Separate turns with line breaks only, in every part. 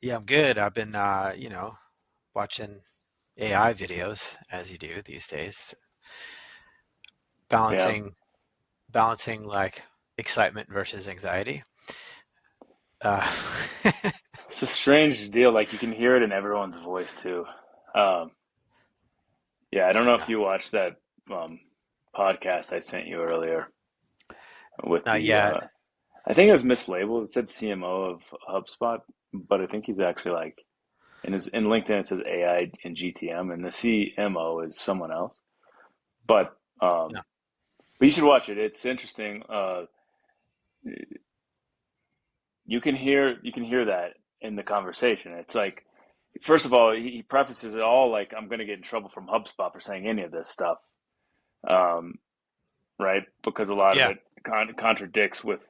Yeah, I'm good. I've been, watching AI videos as you do these days,
Yeah,
balancing balancing like excitement versus anxiety. Uh,
it's a strange deal. Like you can hear it in everyone's voice too. Um, yeah, I don't know
yeah,
if you watched that um, podcast I sent you earlier with
not yet.
I think it was mislabeled. It said CMO of HubSpot, but I think he's actually like in LinkedIn it says AI and GTM, and the CMO is someone else. But
Yeah,
um, but you should watch it. It's interesting. You can hear that in the conversation. It's like, first of all, he prefaces it all like, I'm going to get in trouble from HubSpot for saying any of this stuff, um, right? Because a lot of
yeah,
it contradicts with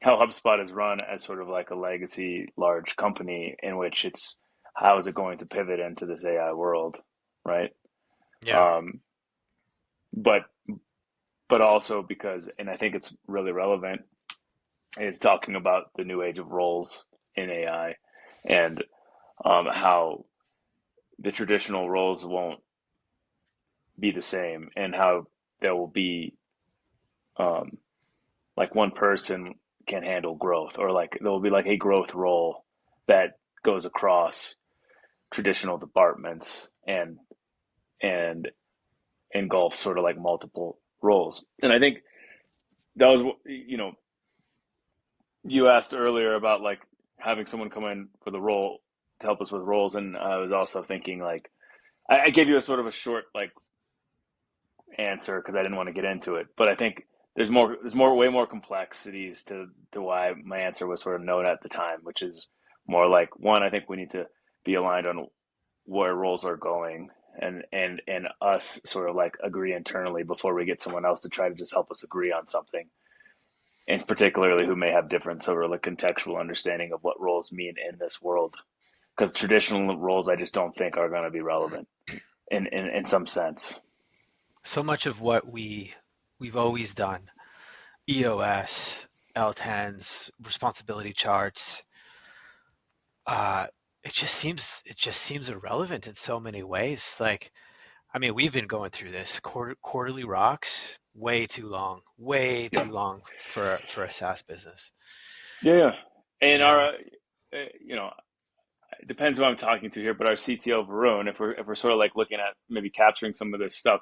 how HubSpot is run as sort of like a legacy large company in which it's how is it going to pivot into this AI world, right?
yeah.
Um, but but also because, and I think it's really relevant, is talking about the new age of roles in AI and how the traditional roles won't be the same, and how there will be um, like one person can handle growth, or like there will be like a growth role that goes across traditional departments and engulfs sort of like multiple roles. And I think that was, you asked earlier about like having someone come in for the role to help us with roles, and I was also thinking like I gave you a sort of a short like answer because I didn't want to get into it. But I think way more complexities to why my answer was sort of known at the time, which is more like, one, I think we need to be aligned on where roles are going, and us sort of like agree internally before we get someone else to try to just help us agree on something. And particularly who may have different sort of like contextual understanding of what roles mean in this world. Because traditional roles I just don't think are going to be relevant in some sense.
So much of what we've always done, EOS, L10s, responsibility charts, uh, it just seems irrelevant in so many ways. Like, I mean, we've been going through this quarterly rocks way
Yeah.
too long for a SaaS business.
Yeah, yeah.
You
And
know,
our, you know, it depends who I'm talking to here, but our CTO Varun, if we're sort of like looking at maybe capturing some of this stuff,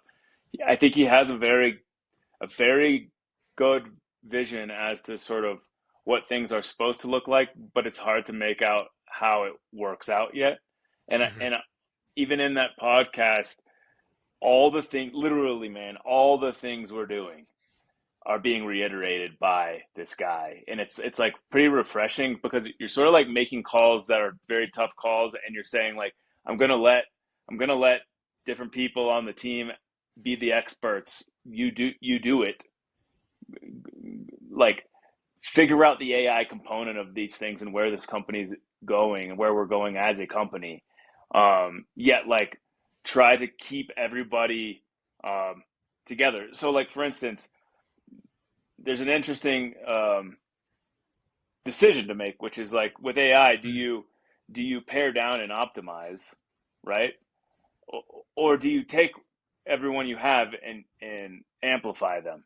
I think he has a very good vision as to sort of what things are supposed to look like, but it's hard to make out how it works out yet. And
hmm
even in that podcast, all the thing, literally, man, all the things we're doing are being reiterated by this guy, and it's like pretty refreshing because you're sort of like making calls that are very tough calls, and you're saying like, I'm gonna let different people on the team be the experts. You do it, like, figure out the AI component of these things and where this company's going and where we're going as a company. Yet like try to keep everybody together. So like for instance, there's an interesting decision to make, which is like with AI, do you pare down and optimize, right? Or do you take everyone you have and amplify them,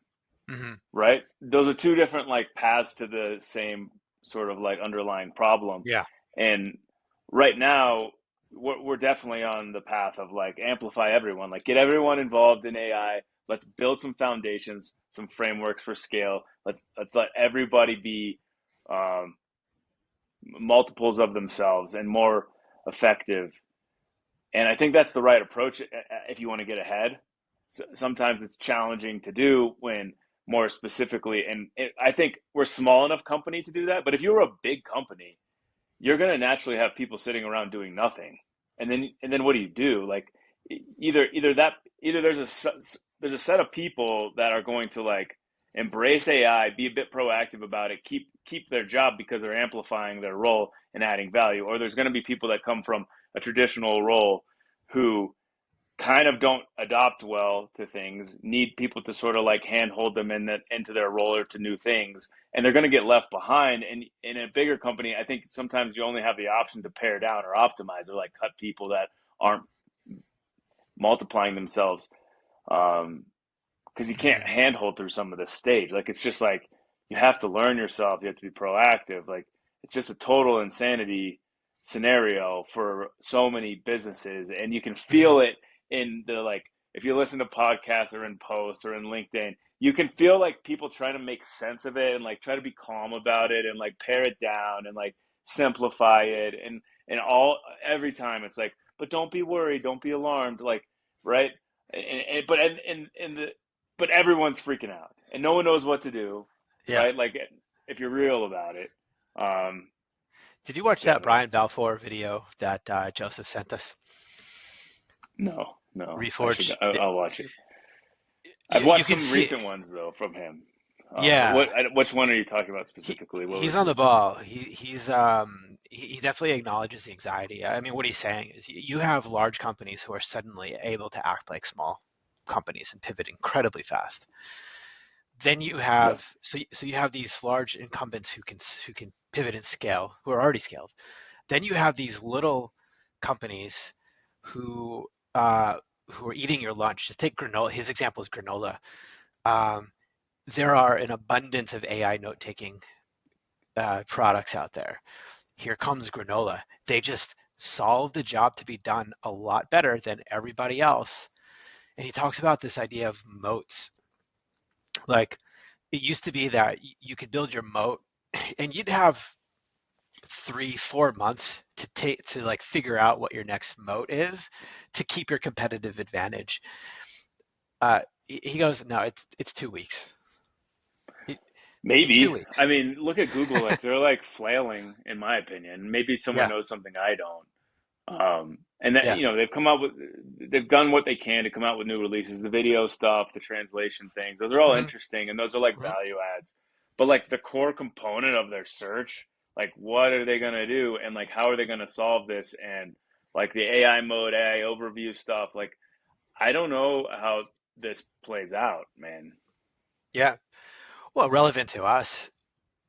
hmm
right? Those are two different like paths to the same sort of like underlying problem.
Yeah.
And right now, we're definitely on the path of like amplify everyone, like get everyone involved in AI. Let's build some foundations, some frameworks for scale. Let's let everybody be um, multiples of themselves and more effective. And I think that's the right approach if you want to get ahead. Sometimes it's challenging to do when more specifically, and I think we're a small enough company to do that. But if you're a big company, you're going to naturally have people sitting around doing nothing. And then what do you do? Like either there's a set of people that are going to like embrace AI, be a bit proactive about it, keep their job because they're amplifying their role and adding value, or there's going to be people that come from a traditional role who kind of don't adopt well to things, need people to sort of like handhold them into their role or to new things, and they're going to get left behind. And in a bigger company, I think sometimes you only have the option to pare down or optimize or like cut people that aren't multiplying themselves. Um, because you can't
Mhm.
handhold through some of this stage. Like it's just like you have to learn yourself. You have to be proactive. Like it's just a total insanity scenario for so many businesses, and you can
Mhm.
feel it in the like if you listen to podcasts or in posts or in LinkedIn, you can feel like people trying to make sense of it and like try to be calm about it and like pare it down and like simplify it and all every time it's like, but don't be worried, don't be alarmed, like right. But in the but everyone's freaking out and no one knows what to do,
Yeah.
right? Like if you're real about it. Um,
Did you watch
yeah,
that Brian Balfour video that Joseph sent us?
no, I should.
Reforge.
I'll watch it. I've
You
watched
can
some
see.
recent ones though from him.
Yeah.
Which one are you talking about
He
specifically? What
he's
was
on
the?
the ball. He definitely acknowledges the anxiety. I mean, what he's saying is you have large companies who are suddenly able to act like small companies and pivot incredibly fast. Then you
Yeah,
have so you have these large incumbents who can pivot and scale, who are already scaled. Then you have these little companies who uh, who are eating your lunch. Just take granola. His example is granola. Um, there are an abundance of AI note-taking products out there. Here comes granola. They just solved the job to be done a lot better than everybody else. And he talks about this idea of moats. Like it used to be that you could build your moat and you'd have 3, 4 months to take to like figure out what your next moat is to keep your competitive advantage. He goes, no, it's 2 weeks. It's two
maybe.
weeks.
I mean, look at Google. Like they're like flailing, in my opinion. Maybe someone
Yeah,
knows something I don't. And that
yeah.
they've come out with, they've done what they can to come out with new releases, the video stuff, the translation things. Those are all
Hmm.
interesting, and those are like
Hmm.
value adds. But like the core component of their search, like what are they gonna do, and like how are they gonna solve this, and like the AI mode, AI overview stuff. Like I don't know how this plays out, man.
Yeah. Well, relevant to us.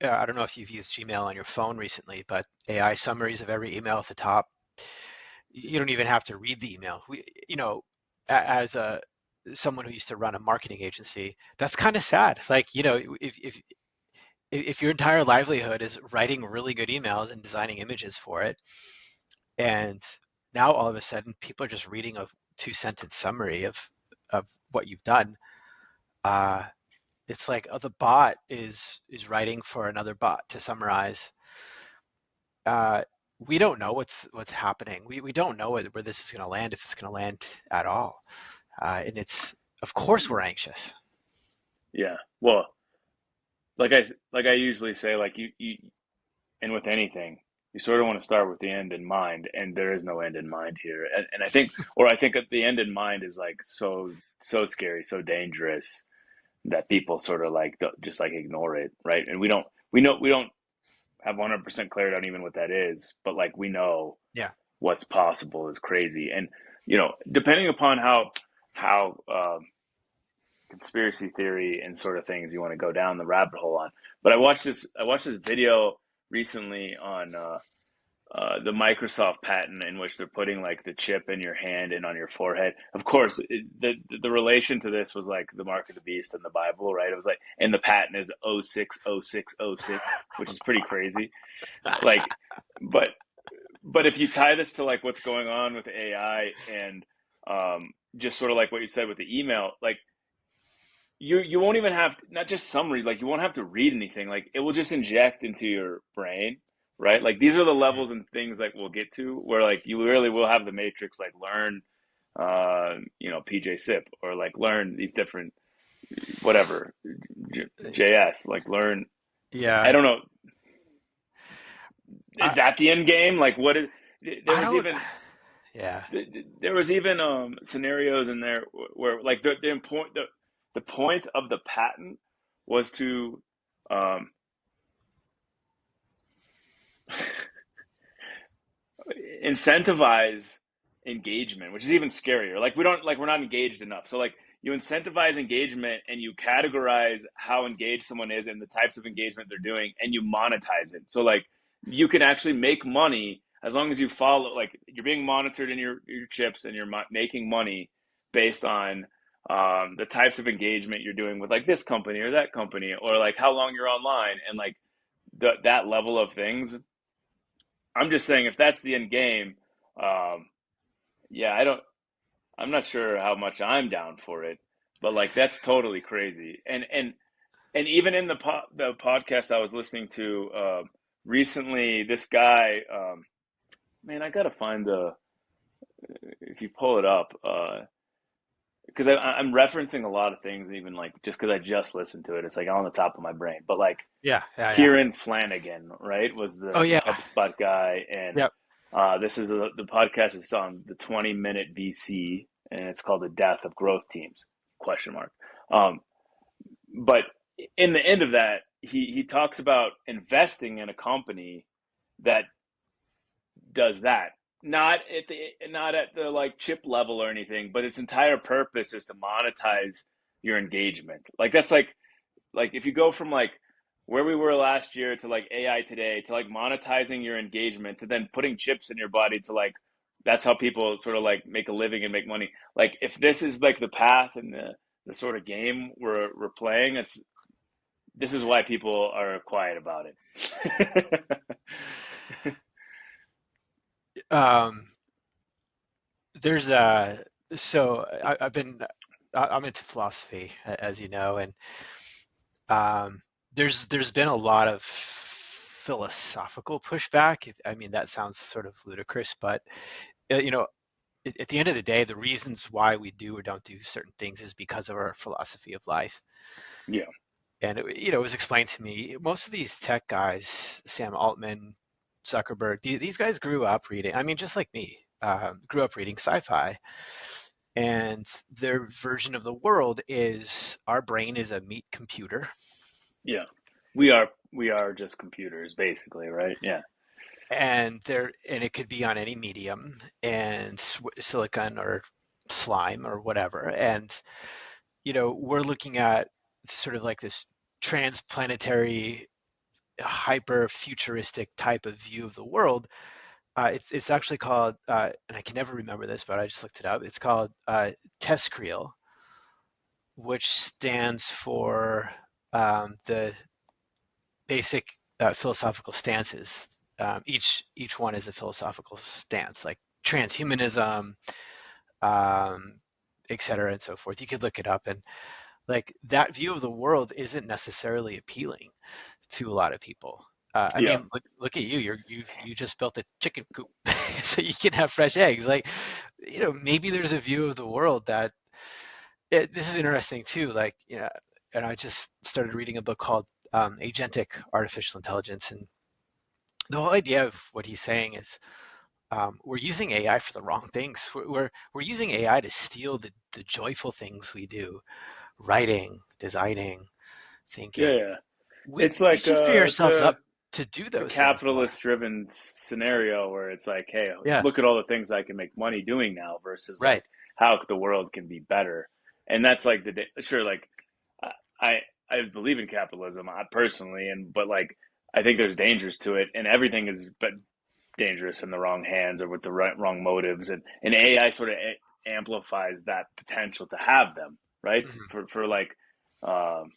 I don't know if you've used Gmail on your phone recently, but AI summaries of every email at the top. You don't even have to read the email. As a someone who used to run a marketing agency, that's kind of sad. Like, if your entire livelihood is writing really good emails and designing images for it, and now all of a sudden people are just reading a two-sentence summary of what you've done, uh, it's like, oh, the bot is writing for another bot to summarize. Uh, we don't know what's happening. We don't know where this is going to land, if it's going to land at all. And it's of course we're anxious.
Yeah. Well, like I usually say, like you and with anything, you sort of want to start with the end in mind, and there is no end in mind here. And I think, or I think that the end in mind is like so scary, so dangerous that people sort of like just like ignore it, right? And we don't have 100% clarity on even what that is, but like we know
Yeah.
what's possible is crazy, and depending upon how conspiracy theory and sort of things you want to go down the rabbit hole on. But I watched this video recently on the Microsoft patent in which they're putting like the chip in your hand and on your forehead. Of course, the relation to this was like the mark of the beast in the Bible, right? It was like, and the patent is 060606, which is pretty crazy. Like, but if you tie this to like what's going on with AI and just sort of like what you said with the email, like you won't even have not just summary, like you won't have to read anything, like it will just inject into your brain, right? Like these are the levels and things like we'll get to where like you really will have the matrix like learn PJ SIP or like learn these different whatever JS like learn. I
Yeah.
don't know, is
I
that the end game? Like what is there
I
was
don't.
even
Yeah.
there was even scenarios in there where like the point of the patent was to um, incentivize engagement, which is even scarier. Like we're not engaged enough. So like you incentivize engagement and you categorize how engaged someone is and the types of engagement they're doing, and you monetize it. So like you can actually make money as long as you follow, like you're being monitored in your chips, and you're making money based on the types of engagement you're doing with like this company or that company, or like how long you're online, and like that level of things. I'm just saying if that's the end game, um, yeah, I'm not sure how much I'm down for it, but like that's totally crazy. And even in the podcast I was listening to recently, this guy, man, I gotta find the if you pull it up, because I'm referencing a lot of things, even like just because I just listened to it, it's like on the top of my brain. But like
Yeah, yeah, yeah.
Kieran Flanagan, right, was
Oh
the
yeah.
HubSpot guy, and
Yep.
this is the podcast is on the 20-minute VC, and it's called the death of growth teams question mark. Um, but in the end of that, he talks about investing in a company that does that. Not at the like chip level or anything, but its entire purpose is to monetize your engagement. Like that's like if you go from like where we were last year to like AI today to like monetizing your engagement to then putting chips in your body to like that's how people sort of like make a living and make money. Like if this is like the path and the sort of game we're playing, it's this is why people are quiet about it.
Um, there's so I've been I'm into philosophy, as you know, and um, there's been a lot of philosophical pushback. I mean, that sounds sort of ludicrous, but you know, at the end of the day, the reasons why we do or don't do certain things is because of our philosophy of life.
Yeah,
And it was explained to me. Most of these tech guys, Sam Altman, Zuckerberg, these guys grew up reading. I mean, just like me, grew up reading sci-fi, and their version of the world is our brain is a meat computer,
yeah. We are just computers, basically, right? Yeah,
and it could be on any medium, and silicon or slime or whatever, and we're looking at sort of like this transplanetary hyper futuristic type of view of the world. It's actually called, and I can never remember this, but I just looked it up. It's called TESCREAL, which stands for the basic philosophical stances. Each one is a philosophical stance, like transhumanism, um, et cetera, and so forth. You could look it up, and like that view of the world isn't necessarily appealing to a lot of people. I
yeah,
mean, look at you. You just built a chicken coop so you can have fresh eggs. Like, maybe there's a view of the world that this is interesting too. Like, and I just started reading a book called Agentic Artificial Intelligence, and the whole idea of what he's saying is we're using AI for the wrong things. We're using AI to steal the joyful things we do, writing, designing,
yeah,
thinking.
yeah. It's
We
like
should free ourselves up to do
it's a
those things more.
capitalist driven scenario where it's like, hey,
Yeah,
look at all the things I can make money doing now versus
right.
like how the world can be better. And that's like sure, like I I believe in capitalism personally, and but like I think there's dangers to it, and everything is but dangerous in the wrong hands or with the wrong motives, and AI sort of amplifies that potential to have them, right?
Hmm.
For like um,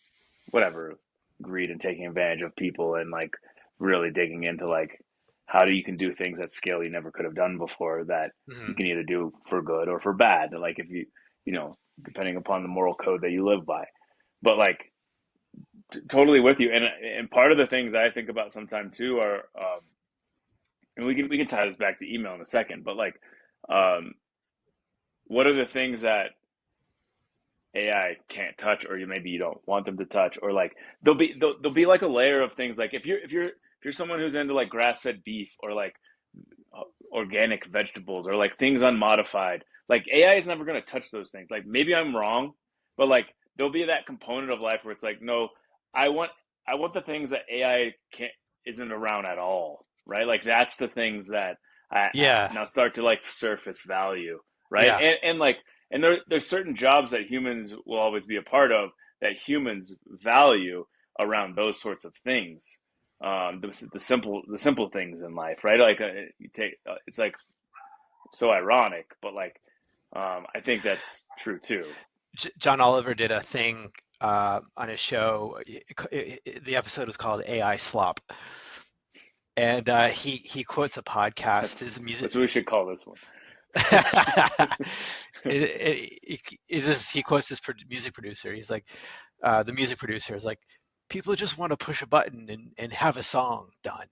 whatever, greed and taking advantage of people, and like really digging into like how do you can do things at scale you never could have done before, that you
Hmm.
can either do for good or for bad, like if you know depending upon the moral code that you live by. But like totally with you, and part of the things I think about sometimes too are and we can tie this back to email in a second, but like um what are the things that AI can't touch, or maybe you don't want them to touch, or like there'll be like a layer of things, like if you're someone who's into like grass-fed beef, or like organic vegetables, or like things unmodified, like AI is never going to touch those things. Like maybe I'm wrong, but like there'll be that component of life where it's like, no, I want the things that AI can't isn't around at all, right? Like that's the things that I
Yeah.
now start to like surface value, right?
Yeah.
And like, and there's certain jobs that humans will always be a part of that humans value around those sorts of things. The simple things in life, right? Like you take, it's like so ironic, but like, I think that's true too.
John Oliver did a thing on his show. The episode was called AI Slop, and he quotes a podcast.
That's
His music.
that's what we should call this one.
He quotes this music producer. He's like, the music producer is like, people just want to push a button and have a song done.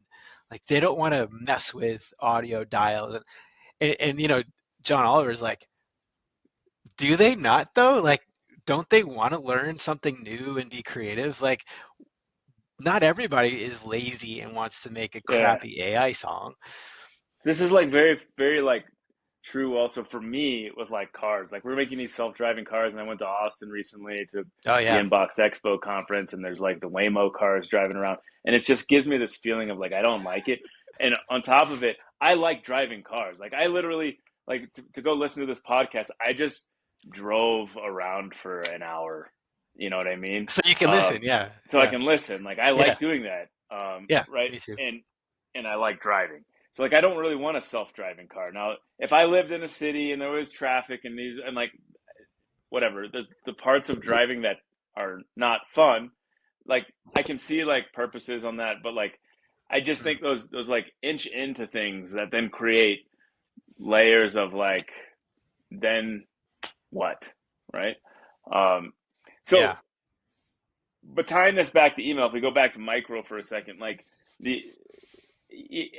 Like they don't want to mess with audio dials. And John Oliver is like, do they not though? Like, don't they want to learn something new and be creative? Like, not everybody is lazy and wants to make a
Yeah,
crappy AI song.
this is like very, very like true also for me with like cars. Like we're making these self-driving cars, and I went to Austin recently to
Oh
the
yeah.
Inbox Expo conference, and there's like the Waymo cars driving around, and it just gives me this feeling of like I don't like it. And on top of it, I like driving cars. Like I literally like to go listen to this podcast. I just drove around for an hour. You know what I mean?
So you can listen.
Um,
Yeah.
so I
Yeah.
can listen. Like I
Yeah.
like doing that.
Yeah.
Right?
Me too.
And I like driving. So like I don't really want a self-driving car. Now, if I lived in a city and there was traffic and these and like whatever, the parts of driving that are not fun, like I can see like purposes on that, but like I just
Mm.
think those like inch into things that then create layers of like then what, right? Um so
Yeah.
but tying this back to email, if we go back to micro for a second, like the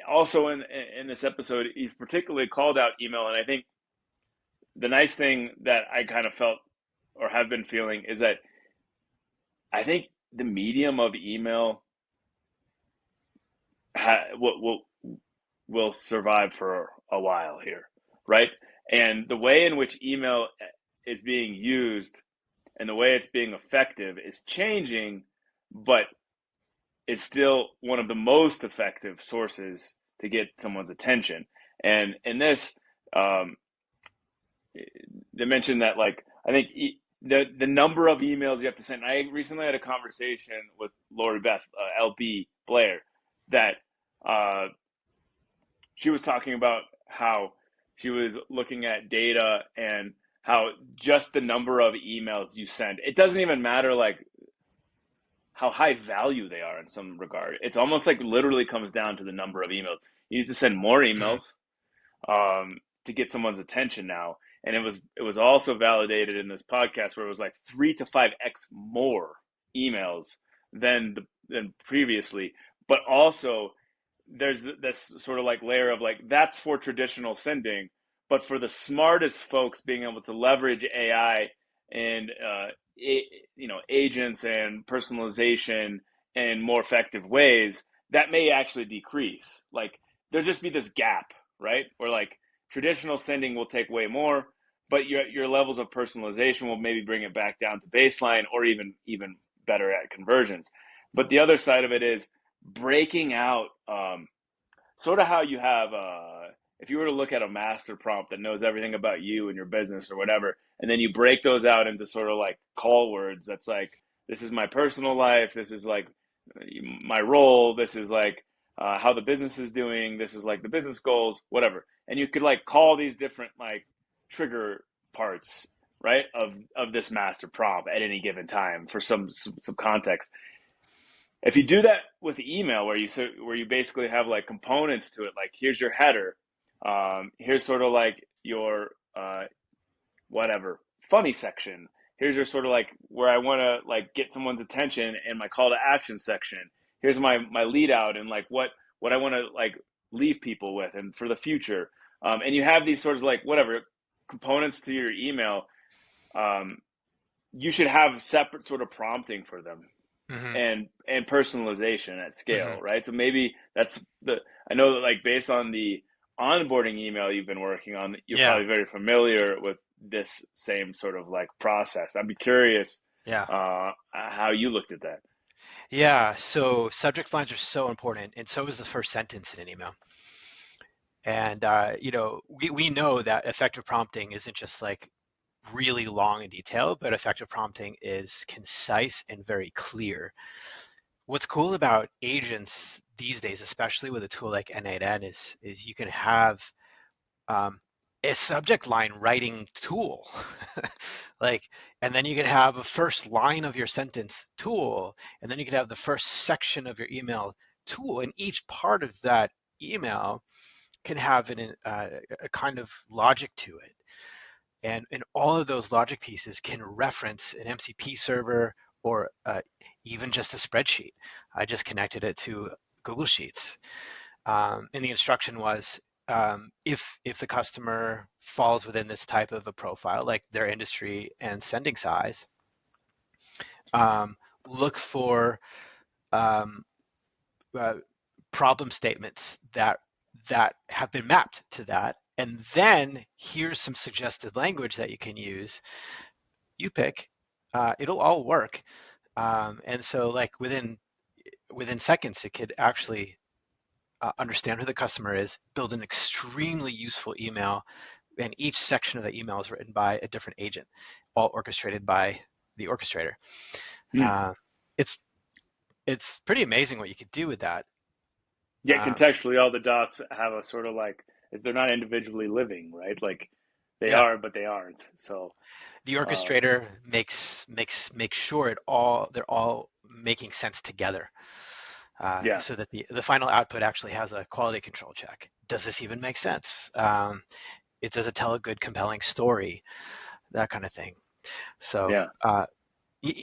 also in this episode, he particularly called out email, and I think the nice thing that I kind of felt or have been feeling is that I think the medium of email will survive for a while here, right? And the way in which email is being used and the way it's being effective is changing, but it's still one of the most effective sources to get someone's attention. And in this, um, they mentioned that like I think the number of emails you have to send. I recently had a conversation with Lori Beth LB Blair that uh, she was talking about how she was looking at data and how just the number of emails you send. It doesn't even matter like how high value they are in some regard. It's almost like literally comes down to the number of emails. You need to send more
Mm.
emails to get someone's attention now. And it was also validated in this podcast where it was like 3 to 5x more emails than previously. But also there's this sort of like layer of like that's for traditional sending, but for the smartest folks being able to leverage AI and agents and personalization in more effective ways, that may actually decrease. Like there'll just be this gap, right? Where like traditional sending will take way more, but your levels of personalization will maybe bring it back down to baseline or even better at conversions. But the other side of it is breaking out sort of how you have if you were to look at a master prompt that knows everything about you and your business or whatever, and then you break those out into sort of like call words that's like this is my personal life, this is like my role, this is like how the business is doing, this is like the business goals, whatever, and you could like call these different like trigger parts, right, of this master prompt at any given time for some context. If you do that with email, where you basically have like components to it, like here's your header, here's sort of like your whatever funny section, here's your sort of like where I want to like get someone's attention and my call to action section. Here's my lead out and like what I want to like leave people with and for the future. And you have these sort of like whatever components to your email. Um, you should have separate sort of prompting for them
Hmm.
and personalization at
Hmm.
scale, right? So maybe that's the I know that like based on the onboarding email you've been working on, you're
Yeah.
probably very familiar with this same sort of like process. I'd be curious
Yeah.
how you looked at that.
Yeah. So subject lines are so important, and so is the first sentence in an email. And we know that effective prompting isn't just like really long and detailed, but effective prompting is concise and very clear. What's cool about agents these days, especially with a tool like N8N, is you can have um, a subject line writing tool, like, and then you can have a first line of your sentence tool, and then you can have the first section of your email tool, and each part of that email can have a kind of logic to it. And all of those logic pieces can reference an MCP server or even just a spreadsheet. I just connected it to Google Sheets. And the instruction was, if the customer falls within this type of a profile, like their industry and sending size, um, look for um, uh, problem statements that have been mapped to that. And then here's some suggested language that you can use. You pick. It'll all work. And so, like within seconds, it could actually understand who the customer is, build an extremely useful email, and each section of the email is written by a different agent, all orchestrated by the orchestrator.
Hmm.
Uh, it's it's pretty amazing what you could do with that.
Yeah,
Um,
contextually, all the dots have a sort of like they're not individually living, right? Like they
yeah,
are, but they aren't. So,
the
uh,
orchestrator makes sure they're all making sense together,
yeah,
so that the final output actually has a quality control check. Does this even make sense? Does it tell a good, compelling story? That kind of thing. So
yeah,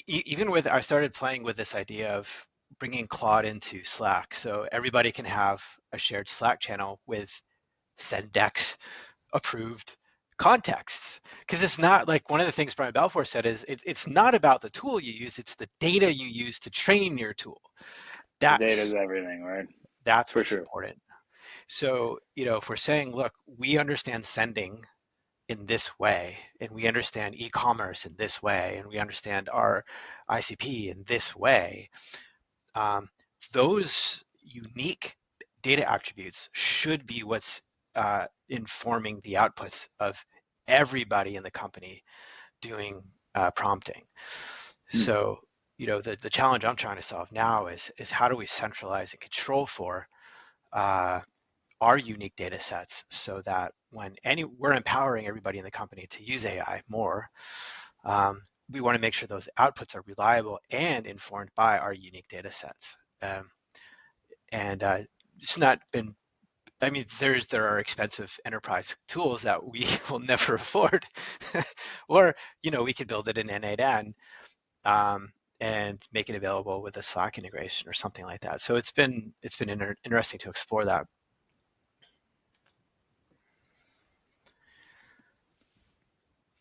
even with, I started playing with this idea of bringing Claude into Slack, so everybody can have a shared Slack channel with SendX approved contexts. Because it's not like, one of the things Brian Balfour said is it's not about the tool you use, it's the data you use to train your tool.
the data is
That's
everything, right?
that's
For
what's
sure.
important. So, if we're saying, look, we understand sending in this way, and we understand e-commerce in this way, and we understand our ICP in this way, um, those unique data attributes should be what's informing the outputs of everybody in the company doing prompting.
Hmm.
So, the challenge I'm trying to solve now is how do we centralize and control for uh, our unique data sets, so that we're empowering everybody in the company to use AI more. Um, we want to make sure those outputs are reliable and informed by our unique data sets. And it's not been, I mean, there are expensive enterprise tools that we will never afford, or we could build it in N8N, and make it available with a Slack integration or something like that. So it's been interesting to explore that.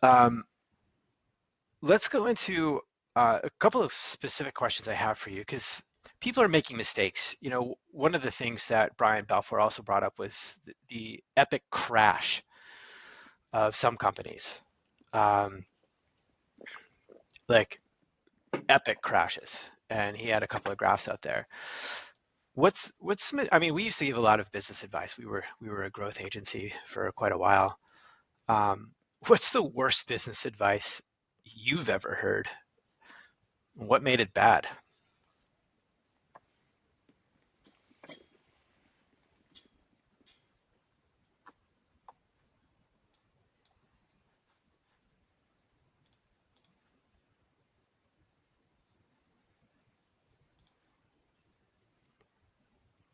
Um, let's go into a couple of specific questions I have for you, because people are making mistakes. One of the things that Brian Balfour also brought up was the epic crash of some companies, um, like epic crashes. And he had a couple of graphs out there. I mean, we used to give a lot of business advice. We were a growth agency for quite a while. Um, what's the worst business advice you've ever heard? What made it bad?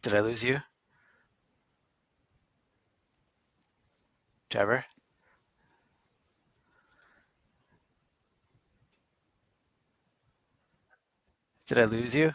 Did I lose you, Trevor? Did I lose you?